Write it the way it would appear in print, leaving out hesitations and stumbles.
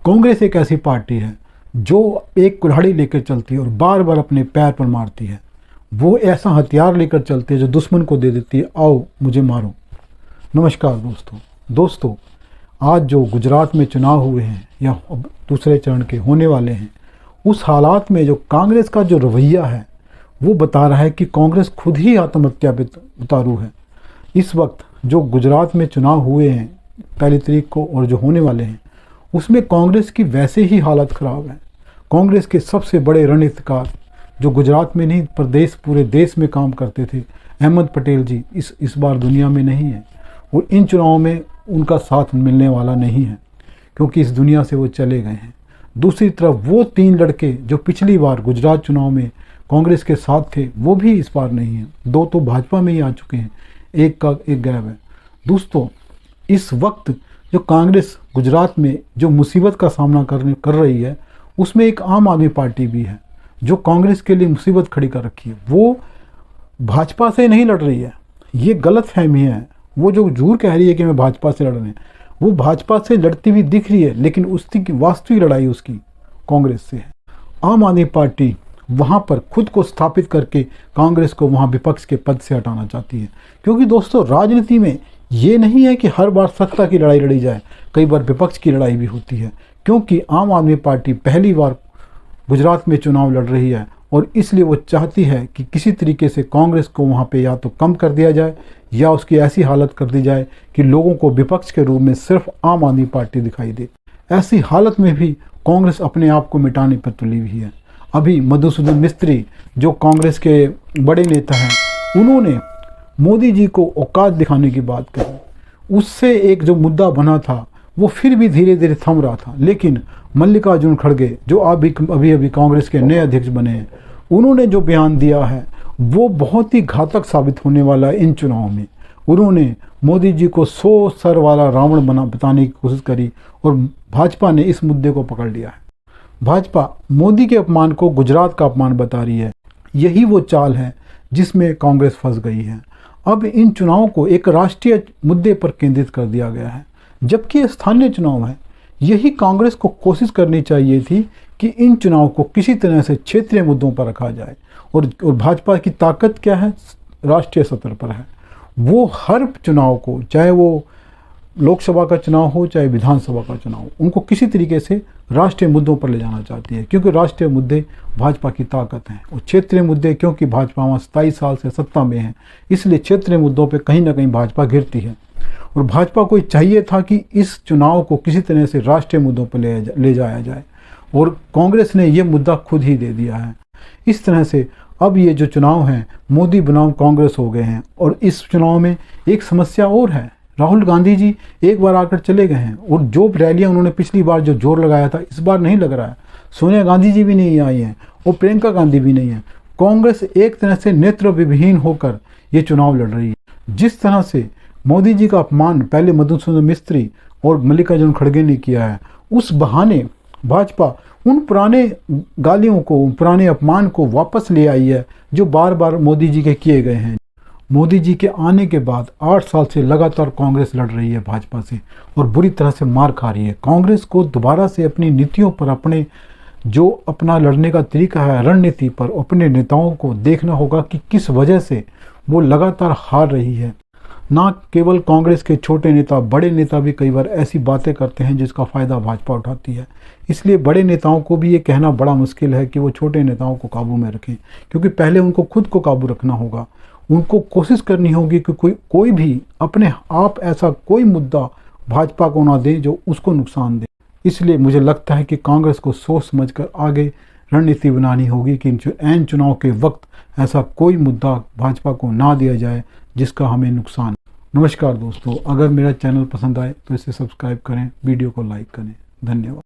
कांग्रेस एक ऐसी पार्टी है जो एक कुल्हाड़ी लेकर चलती है और बार बार अपने पैर पर मारती है। वो ऐसा हथियार लेकर चलती है जो दुश्मन को दे देती है, आओ मुझे मारो। नमस्कार दोस्तों, आज जो गुजरात में चुनाव हुए हैं या दूसरे चरण के होने वाले हैं, उस हालात में जो कांग्रेस का जो रवैया है वो बता रहा है कि कांग्रेस खुद ही आत्महत्या पे उतारू है। इस वक्त जो गुजरात में चुनाव हुए हैं 1 तारीख को और जो होने वाले हैं, उसमें कांग्रेस की वैसे ही हालत ख़राब है। कांग्रेस के सबसे बड़े रणनीतिकार जो गुजरात में नहीं पूरे देश में काम करते थे, अहमद पटेल जी इस बार दुनिया में नहीं है और इन चुनावों में उनका साथ मिलने वाला नहीं है क्योंकि इस दुनिया से वो चले गए हैं। दूसरी तरफ वो 3 लड़के जो पिछली बार गुजरात चुनाव में कांग्रेस के साथ थे, वो भी इस बार नहीं हैं। 2 तो भाजपा में ही आ चुके हैं, एक गायब है। दोस्तों, इस वक्त जो कांग्रेस गुजरात में जो मुसीबत का सामना कर रही है, उसमें एक आम आदमी पार्टी भी है जो कांग्रेस के लिए मुसीबत खड़ी कर रखी है। वो भाजपा से नहीं लड़ रही है, ये गलत फहमी है। वो जो झूठ कह रही है कि मैं भाजपा से लड़ रहे हैं, वो भाजपा से लड़ती हुई दिख रही है, लेकिन उसकी वास्तविक लड़ाई उसकी कांग्रेस से है। आम आदमी पार्टी वहाँ पर खुद को स्थापित करके कांग्रेस को वहाँ विपक्ष के पद से हटाना चाहती है, क्योंकि दोस्तों राजनीति में ये नहीं है कि हर बार सत्ता की लड़ाई लड़ी जाए, कई बार विपक्ष की लड़ाई भी होती है। क्योंकि आम आदमी पार्टी पहली बार गुजरात में चुनाव लड़ रही है और इसलिए वो चाहती है कि किसी तरीके से कांग्रेस को वहाँ पे या तो कम कर दिया जाए या उसकी ऐसी हालत कर दी जाए कि लोगों को विपक्ष के रूप में सिर्फ आम आदमी पार्टी दिखाई दे। ऐसी हालत में भी कांग्रेस अपने आप को मिटाने पर तुली हुई है। अभी मधुसूदन मिस्त्री जो कांग्रेस के बड़े नेता हैं, उन्होंने मोदी जी को औकात दिखाने की बात कही। उससे एक जो मुद्दा बना था वो फिर भी धीरे धीरे थम रहा था, लेकिन मल्लिकार्जुन खड़गे जो अभी कांग्रेस के नए अध्यक्ष बने हैं, उन्होंने जो बयान दिया है वो बहुत ही घातक साबित होने वाला है। इन चुनावों में उन्होंने मोदी जी को 100 सर वाला रावण बताने की कोशिश करी और भाजपा ने इस मुद्दे को पकड़ लिया है। भाजपा मोदी के अपमान को गुजरात का अपमान बता रही है। यही वो चाल है जिसमें कांग्रेस फंस गई है। अब इन चुनावों को एक राष्ट्रीय मुद्दे पर केंद्रित कर दिया गया है, जबकि स्थानीय चुनाव है। यही कांग्रेस को कोशिश करनी चाहिए थी कि इन चुनाव को किसी तरह से क्षेत्रीय मुद्दों पर रखा जाए। और भाजपा की ताकत क्या है, राष्ट्रीय स्तर पर है। वो हर चुनाव को, चाहे वो लोकसभा का चुनाव हो चाहे विधानसभा का चुनाव हो, उनको किसी तरीके से राष्ट्रीय मुद्दों पर ले जाना चाहती है, क्योंकि राष्ट्रीय मुद्दे भाजपा की ताकत हैं। और क्षेत्रीय मुद्दे, क्योंकि भाजपा वहाँ 27 साल से सत्ता में है, इसलिए क्षेत्रीय मुद्दों पर कहीं ना कहीं भाजपा गिरती है। और भाजपा को चाहिए था कि इस चुनाव को किसी तरह से राष्ट्रीय मुद्दों पर ले जाया जाए, और कांग्रेस ने ये मुद्दा खुद ही दे दिया है। इस तरह से अब ये जो चुनाव हैं मोदी बनाम कांग्रेस हो गए हैं। और इस चुनाव में एक समस्या और है, राहुल गांधी जी एक बार आकर चले गए हैं और जो रैलियां उन्होंने पिछली बार जो जोर लगाया था, इस बार नहीं लग रहा है। सोनिया गांधी जी भी नहीं आई हैं और प्रियंका गांधी भी नहीं है। कांग्रेस एक तरह से नेत्र विहीन होकर ये चुनाव लड़ रही है। जिस तरह से मोदी जी का अपमान पहले मधुसूदन मिस्त्री और मल्लिकार्जुन खड़गे ने किया है, उस बहाने भाजपा उन पुराने गालियों को, पुराने अपमान को वापस ले आई है जो बार बार मोदी जी के किए गए हैं। मोदी जी के आने के बाद 8 साल से लगातार कांग्रेस लड़ रही है भाजपा से और बुरी तरह से मार खा रही है। कांग्रेस को दोबारा से अपनी नीतियों पर, अपने जो अपना लड़ने का तरीका है, रणनीति पर, अपने नेताओं को देखना होगा कि किस वजह से वो लगातार हार रही है। ना केवल कांग्रेस के छोटे नेता, बड़े नेता भी कई बार ऐसी बातें करते हैं जिसका फ़ायदा भाजपा उठाती है। इसलिए बड़े नेताओं को भी ये कहना बड़ा मुश्किल है कि वो छोटे नेताओं को काबू में रखें, क्योंकि पहले उनको खुद को काबू रखना होगा। उनको कोशिश करनी होगी कि कोई भी अपने आप ऐसा कोई मुद्दा भाजपा को ना दे जो उसको नुकसान दे। इसलिए मुझे लगता है कि कांग्रेस को सोच समझ कर आगे रणनीति बनानी होगी कि ऐन चुनाव के वक्त ऐसा कोई मुद्दा भाजपा को ना दिया जाए जिसका हमें नुकसान। नमस्कार दोस्तों, अगर मेरा चैनल पसंद आए तो इसे सब्सक्राइब करें, वीडियो को लाइक करें। धन्यवाद।